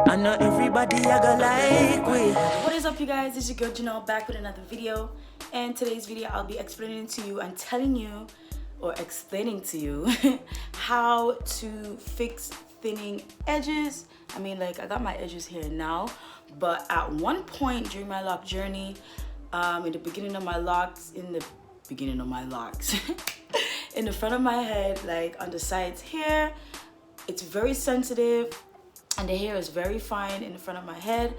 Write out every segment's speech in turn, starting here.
I know everybody I go like we. What is up, you guys? It's your girl Jenell back with another video. And today's video I'll be explaining to you and telling you or explaining to you how to fix thinning edges. I mean, like, I got my edges here now, but at one point during my lock journey, in the beginning of my locks, in the front of my head, like on the sides here, it's very sensitive and the hair is very fine in the front of my head.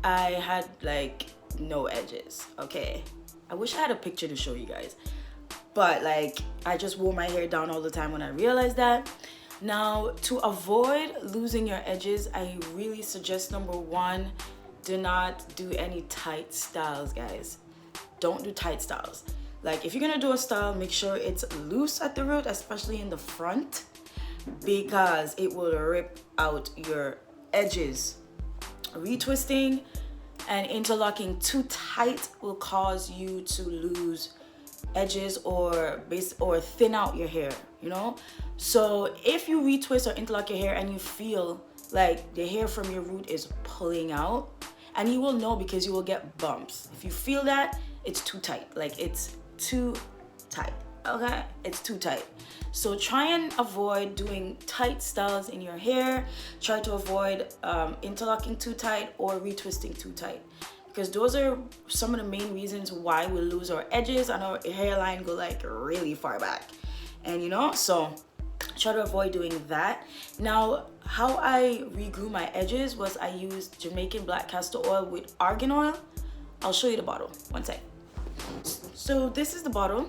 I had like no edges. Okay, I wish I had a picture to show you guys, but like I just wore my hair down all the time when I realized that. Now, to avoid losing your edges, I really suggest, number one, do not do any tight styles, guys. Don't do tight styles. Like, if you're gonna do a style, make sure it's loose at the root, especially in the front, because it will rip out your edges. Retwisting and interlocking too tight will cause you to lose edges or thin out your hair, you know. So if you retwist or interlock your hair and you feel like the hair from your root is pulling out, and you will know because you will get bumps. If you feel that, it's too tight. Like, it's too tight. Okay, it's too tight. So try and avoid doing tight styles in your hair. Try to avoid interlocking too tight or retwisting too tight, because those are some of the main reasons why we lose our edges and our hairline go like really far back. And you know, so try to avoid doing that. Now, how I regrew my edges was I used Jamaican black castor oil with argan oil. I'll show you the bottle, one sec. So this is the bottle.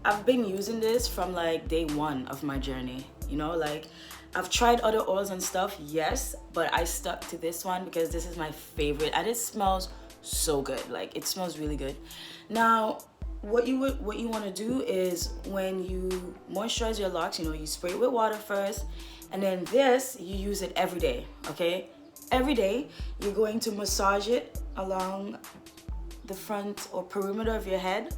I've been using this from like day one of my journey, you know. Like, I've tried other oils and stuff, yes, but I stuck to this one because this is my favorite and it smells so good. Like, it smells really good. Now, what you want to do is, when you moisturize your locks, you know, you spray it with water first, and then this, you use it every day, okay? Every day, you're going to massage it along the front or perimeter of your head,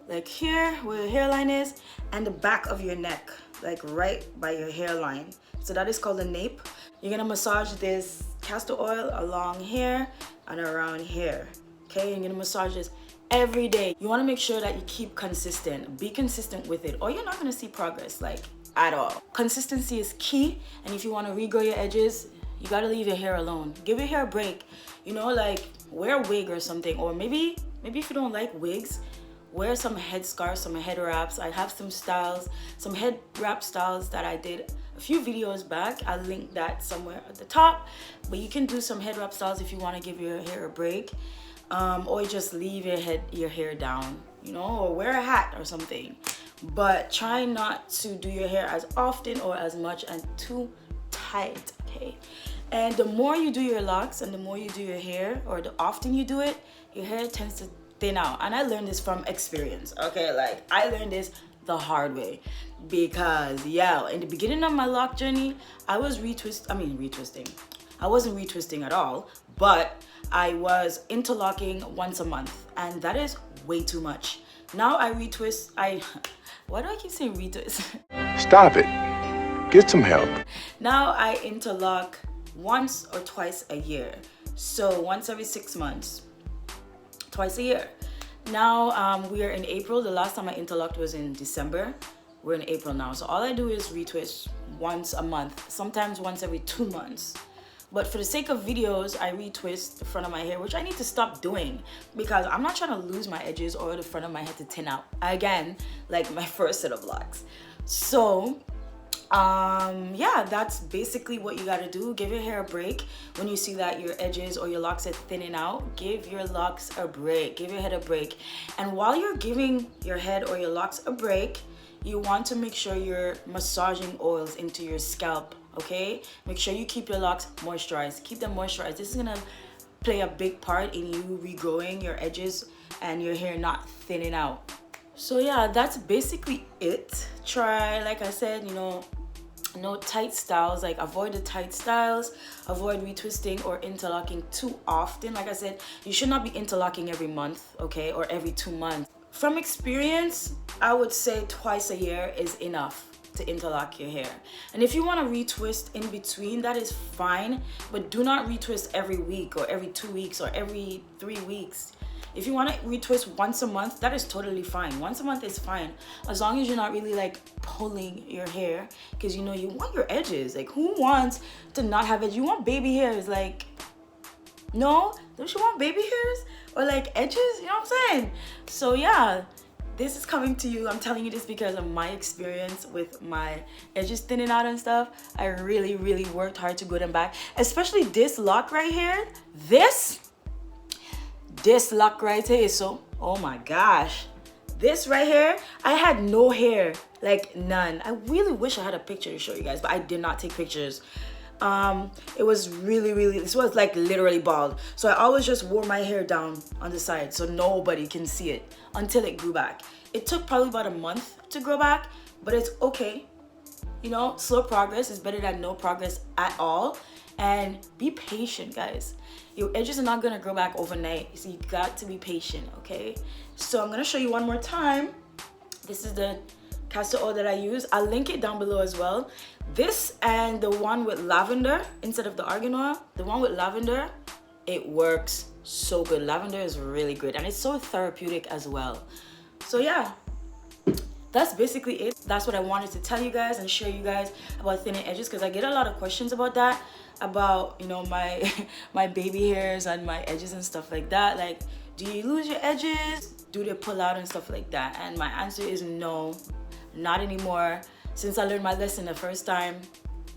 like here where your hairline is, and the back of your neck, like right by your hairline. So that is called the nape. You're gonna massage this castor oil along here and around here, okay? You're gonna massage this every day. You want to make sure that you keep consistent. Be consistent with it, or you're not gonna see progress, like, at all. Consistency is key, and if you want to regrow your edges, you gotta leave your hair alone. Give your hair a break, you know, like wear a wig or something, or maybe if you don't like wigs, wear some headscarves, some head wraps. I have some styles, some head wrap styles that I did a few videos back. I'll link that somewhere at the top. But you can do some head wrap styles if you want to give your hair a break, or just leave your hair down, you know, or wear a hat or something. But try not to do your hair as often or as much and too tight, okay? And the more you do your locks and the more you do your hair, or the often you do it, your hair tends to thin out. And I learned this from experience, okay? Like, I learned this the hard way, because yeah, in the beginning of my lock journey, I was retwisting. I wasn't retwisting at all, but I was interlocking once a month, and that is way too much. Now I retwist. Why do I keep saying retwist? Stop it. Get some help. Now I interlock once or twice a year. So once every 6 months, twice a year. Now we are in April. The last time I interlocked was in December. We're in April now. So all I do is retwist once a month, sometimes once every 2 months. But for the sake of videos, I retwist the front of my hair, which I need to stop doing because I'm not trying to lose my edges or the front of my head to thin out again, like my first set of locks. So yeah, that's basically what you gotta do. Give your hair a break. When you see that your edges or your locks are thinning out, give your locks a break. Give your head a break. And while you're giving your head or your locks a break, you want to make sure you're massaging oils into your scalp, okay? Make sure you keep your locks moisturized. Keep them moisturized. This is gonna play a big part in you regrowing your edges and your hair not thinning out. So yeah, that's basically it. Try, like I said, you know, no tight styles. Like, avoid the tight styles, avoid retwisting or interlocking too often. Like I said, you should not be interlocking every month, okay, or every 2 months. From experience, I would say twice a year is enough. to interlock your hair. And if you want to retwist in between, that is fine, but do not retwist every week or every 2 weeks or every 3 weeks. If you want to retwist once a month, that is totally fine. Once a month is fine, as long as you're not really like pulling your hair, because you know you want your edges. Like, who wants to not have edges? You want baby hairs, like, no, don't you want baby hairs or like edges? You know what I'm saying? So yeah, this is coming to you. I'm telling you this because of my experience with my edges thinning out and stuff. I really worked hard to go them back, especially this lock right here. This lock right here is so, oh my gosh, this right here, I had no hair, like none. I really wish I had a picture to show you guys, but I did not take pictures. It was really, this was like literally bald. So I always just wore my hair down on the side so nobody can see it until it grew back. It took probably about a month to grow back, but it's okay. You know, slow progress is better than no progress at all. And be patient, guys. Your edges are not gonna grow back overnight, so you got to be patient, okay? So I'm gonna show you one more time. This is the castor oil that I use. I'll link it down below as well. This and the one with lavender instead of the argan oil, the one with lavender, it works so good. Lavender is really good, and it's so therapeutic as well. So yeah, that's basically it. That's what I wanted to tell you guys and show you guys about thinning edges, because I get a lot of questions about that, about, you know, my my baby hairs and my edges and stuff like that. Like, do you lose your edges? Do they pull out and stuff like that? And my answer is no, not anymore. Since I learned my lesson the first time,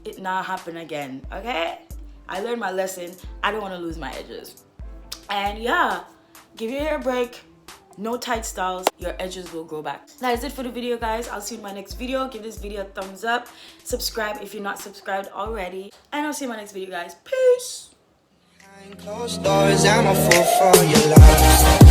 it not happen again, okay? I learned my lesson. I don't want to lose my edges. And yeah, give your hair a break. No tight styles, your edges will grow back. That is it for the video, guys. I'll see you in my next video. Give this video a thumbs up. Subscribe if you're not subscribed already. And I'll see you in my next video, guys. Peace. Behind closed doors, I'm a fool for your love.